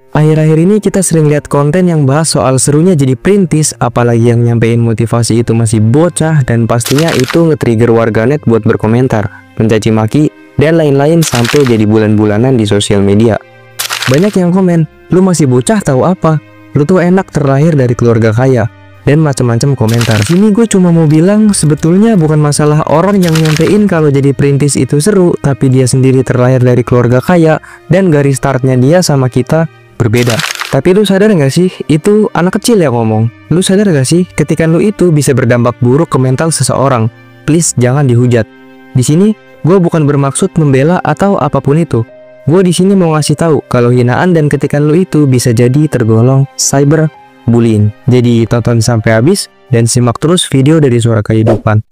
Akhir-akhir ini kita sering lihat konten yang bahas soal serunya jadi perintis, apalagi yang nyampein motivasi itu masih bocah, dan pastinya itu nge-trigger warganet buat berkomentar, mencaci maki, dan lain-lain sampai jadi bulan-bulanan di sosial media. Banyak yang komen, lu masih bocah tahu apa? Lu tuh enak terlahir dari keluarga kaya, dan macam-macam komentar. Sini gue cuma mau bilang, sebetulnya bukan masalah orang yang nyampein kalau jadi perintis itu seru, tapi dia sendiri terlahir dari keluarga kaya, dan garis startnya dia sama kita berbeda. Tapi lu sadar gak sih, itu anak kecil yang ngomong. Lu sadar gak sih, ketika lu itu bisa berdampak buruk ke mental seseorang? Please jangan dihujat. Di sini, gue bukan bermaksud membela atau apapun itu. Gue di sini mau ngasih tahu kalau hinaan dan ketikan lu itu bisa jadi tergolong cyberbullying. Jadi tonton sampai habis dan simak terus video dari Suara Kehidupan.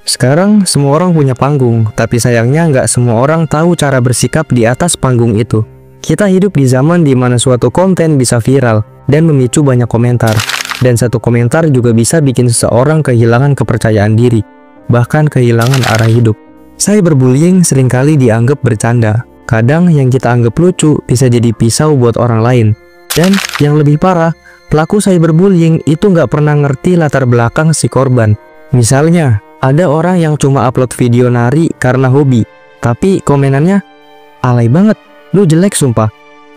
Sekarang semua orang punya panggung, tapi sayangnya nggak semua orang tahu cara bersikap di atas panggung itu. Kita hidup di zaman di mana suatu konten bisa viral dan memicu banyak komentar, dan satu komentar juga bisa bikin seseorang kehilangan kepercayaan diri, bahkan kehilangan arah hidup. Cyberbullying seringkali dianggap bercanda. Kadang yang kita anggap lucu bisa jadi pisau buat orang lain. Dan yang lebih parah, pelaku cyberbullying itu nggak pernah ngerti latar belakang si korban. Misalnya, ada orang yang cuma upload video nari karena hobi, tapi komenannya, alay banget, lu jelek sumpah,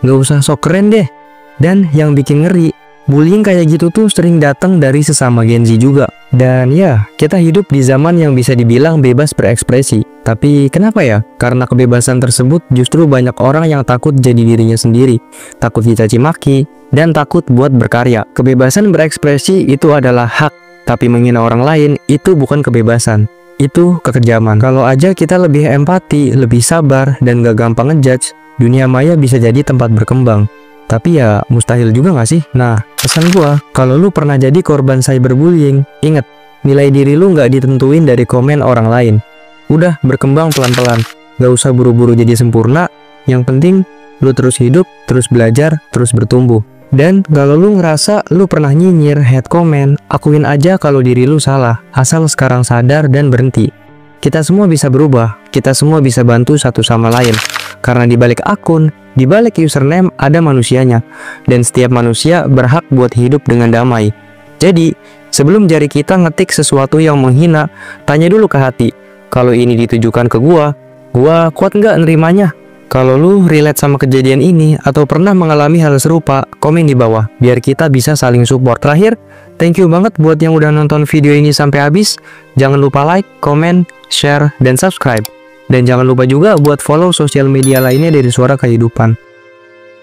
nggak usah sok keren deh. Dan yang bikin ngeri, bullying kayak gitu tuh sering datang dari sesama Gen Z juga. Dan ya, kita hidup di zaman yang bisa dibilang bebas berekspresi. Tapi kenapa ya? Karena kebebasan tersebut justru banyak orang yang takut jadi dirinya sendiri, takut dicaci maki, dan takut buat berkarya. Kebebasan berekspresi itu adalah hak, tapi menghina orang lain itu bukan kebebasan. Itu kekejaman. Kalau aja kita lebih empati, lebih sabar, dan gak gampang ngejudge, dunia maya bisa jadi tempat berkembang. Tapi ya mustahil juga gak sih? Nah, pesan gua, kalau lu pernah jadi korban cyberbullying, inget, nilai diri lu gak ditentuin dari komen orang lain. Udah berkembang pelan-pelan, gak usah buru-buru jadi sempurna. Yang penting, lu terus hidup, terus belajar, terus bertumbuh. Dan kalau lu ngerasa lu pernah nyinyir, hate comment, akuin aja kalau diri lu salah, asal sekarang sadar dan berhenti. Kita semua bisa berubah, kita semua bisa bantu satu sama lain. Karena di balik akun, di balik username ada manusianya, dan setiap manusia berhak buat hidup dengan damai. Jadi, sebelum jari kita ngetik sesuatu yang menghina, tanya dulu ke hati, kalau ini ditujukan ke gua kuat nggak nerimanya? Kalau lu relate sama kejadian ini atau pernah mengalami hal serupa, komen di bawah biar kita bisa saling support. Terakhir, thank you banget buat yang udah nonton video ini sampai habis. Jangan lupa like, komen, share, dan subscribe. Dan jangan lupa juga buat follow sosial media lainnya dari Suara Kehidupan.